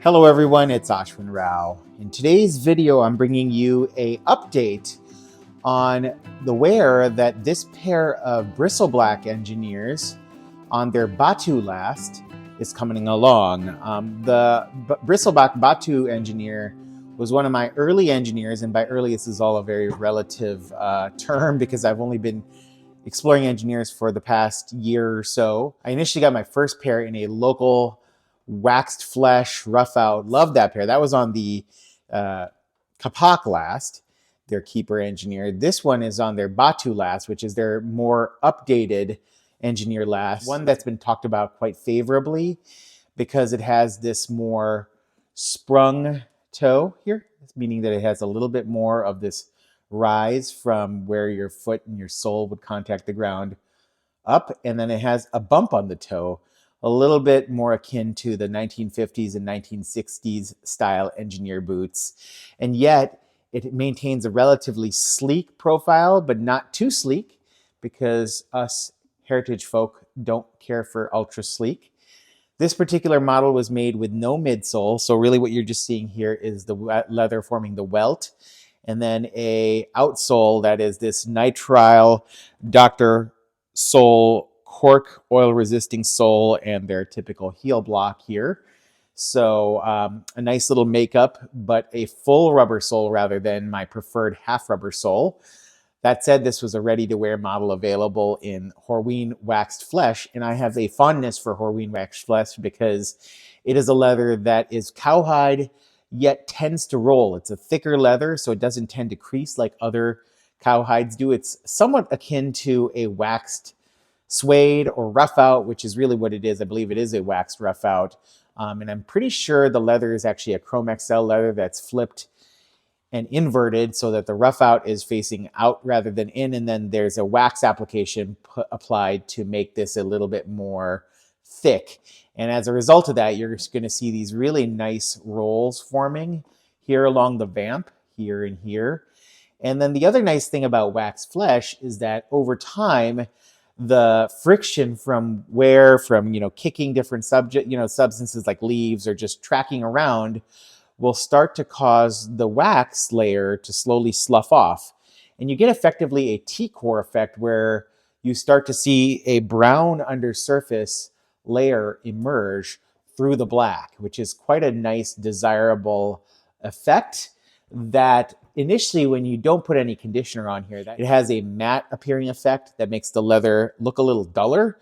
Hello everyone, it's Ashwin Rao. In today's video, I'm bringing you a update on the wear that this pair of Briselblack engineers on their Batu last is coming along. The Briselblack Batu engineer was one of my early engineers, and by early, this is all a very relative term because I've only been exploring engineers for the past year or so. I initially got my first pair in a local waxed flesh rough out. Loved that pair. That was on the Kapak last, their keeper engineer. This one is on their Batu last, which is their more updated engineer last. One that's been talked about quite favorably because it has this more sprung toe here, meaning that it has a little bit more of this rise from where your foot and your sole would contact the ground up, and then it has a bump on the toe, a little bit more akin to the 1950s and 1960s style engineer boots. And yet it maintains a relatively sleek profile, but not too sleek because us heritage folk don't care for ultra sleek. This particular model was made with no midsole. So really what you're just seeing here is the leather forming the welt, and then a outsole that is this nitrile Dr. Sole cork oil resisting sole and their typical heel block here. So a nice little makeup, but a full rubber sole rather than my preferred half rubber sole. That said, this was a ready to wear model available in Horween waxed flesh, and I have a fondness for Horween waxed flesh because it is a leather that is cowhide yet tends to roll. It's a thicker leather, so it doesn't tend to crease like other cowhides do. It's somewhat akin to a waxed suede or rough out, which is really what it is. I believe it is a waxed rough out. And I'm pretty sure the leather is actually a Chrome XL leather that's flipped and inverted so that the rough out is facing out rather than in. And then there's a wax application applied to make this a little bit more thick. And as a result of that, you're just going to see these really nice rolls forming here along the vamp, here and here. And then the other nice thing about waxed flesh is that over time, the friction from kicking different substances like leaves or just tracking around will start to cause the wax layer to slowly slough off. And you get effectively a T-core effect where you start to see a brown undersurface layer emerge through the black, which is quite a nice, desirable effect that initially, when you don't put any conditioner on here, it has a matte appearing effect that makes the leather look a little duller.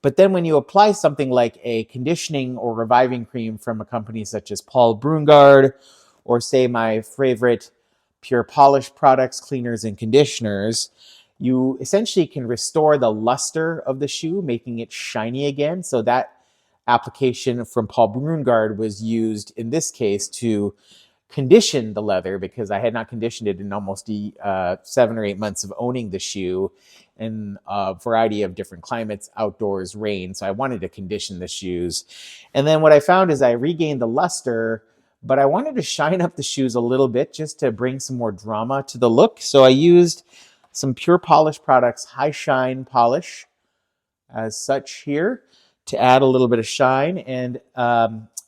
But then when you apply something like a conditioning or reviving cream from a company such as Paul Brungard, or say my favorite pure polish products, cleaners and conditioners, you essentially can restore the luster of the shoe, making it shiny again. So that application from Paul Brungard was used in this case to condition the leather, because I had not conditioned it in almost 7 or 8 months of owning the shoe in a variety of different climates, outdoors, rain. So I wanted to condition the shoes. And then what I found is I regained the luster, but I wanted to shine up the shoes a little bit just to bring some more drama to the look. So I used some Pure Polish Products High Shine Polish as such here to add a little bit of shine. And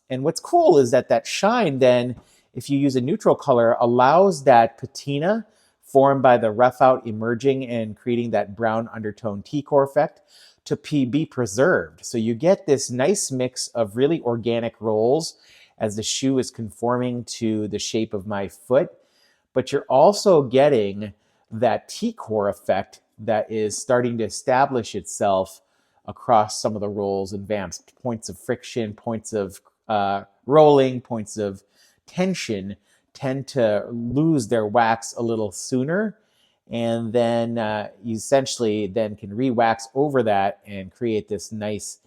what's cool is that shine then, if you use a neutral color, allows that patina formed by the rough out emerging and creating that brown undertone T-core effect to be preserved. So you get this nice mix of really organic rolls as the shoe is conforming to the shape of my foot, but you're also getting that T-core effect that is starting to establish itself across some of the rolls and vamps, points of friction, points of rolling, points of tension tend to lose their wax a little sooner, and then you essentially then can re-wax over that and create this nice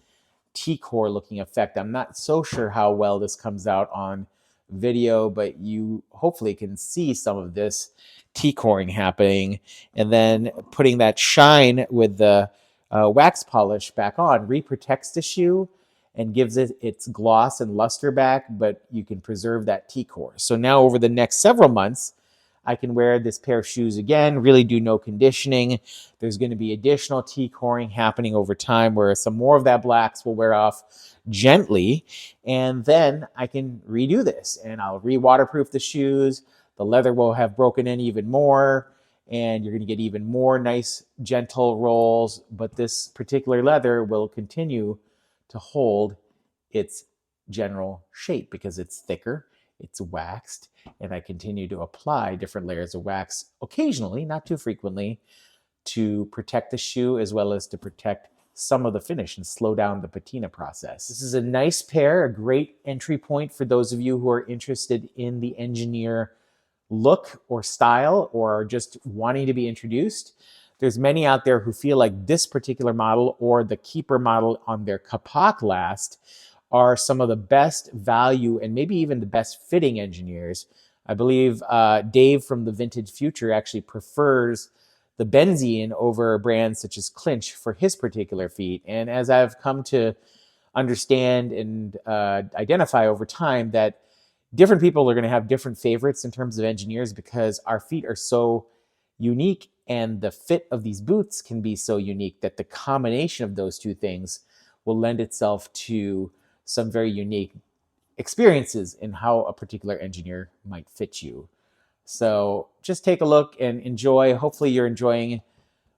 T-core looking effect. I'm not so sure how well this comes out on video, but you hopefully can see some of this T-coring happening, and then putting that shine with the wax polish back on re-protects the shoe and gives it its gloss and luster back, but you can preserve that T-core. So now over the next several months, I can wear this pair of shoes again, really do no conditioning. There's going to be additional T-coring happening over time where some more of that blacks will wear off gently. And then I can redo this and I'll re-waterproof the shoes. The leather will have broken in even more and you're going to get even more nice, gentle rolls. But this particular leather will continue to hold its general shape because it's thicker, it's waxed, and I continue to apply different layers of wax occasionally, not too frequently, to protect the shoe as well as to protect some of the finish and slow down the patina process. This is a nice pair, a great entry point for those of you who are interested in the engineer look or style or just wanting to be introduced. There's many out there who feel like this particular model or the Keeper model on their Kapak last are some of the best value and maybe even the best fitting engineers. I believe Dave from the Vintage Future actually prefers the benzene over brands such as Clinch for his particular feet. And as I've come to understand and identify over time, that different people are going to have different favorites in terms of engineers because our feet are so unique and the fit of these boots can be so unique that the combination of those two things will lend itself to some very unique experiences in how a particular engineer might fit you. So just take a look and enjoy. Hopefully you're enjoying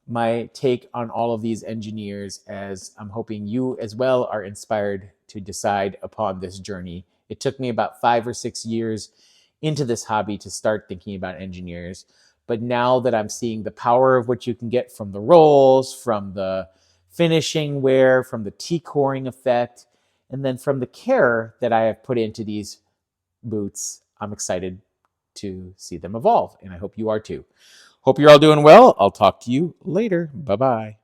my take on all of these engineers, as I'm hoping you as well are inspired to decide upon this journey. It took me about 5 or 6 years into this hobby to start thinking about engineers. But now that I'm seeing the power of what you can get from the rolls, from the finishing wear, from the T-coring effect, and then from the care that I have put into these boots, I'm excited to see them evolve. And I hope you are too. Hope you're all doing well. I'll talk to you later. Bye-bye.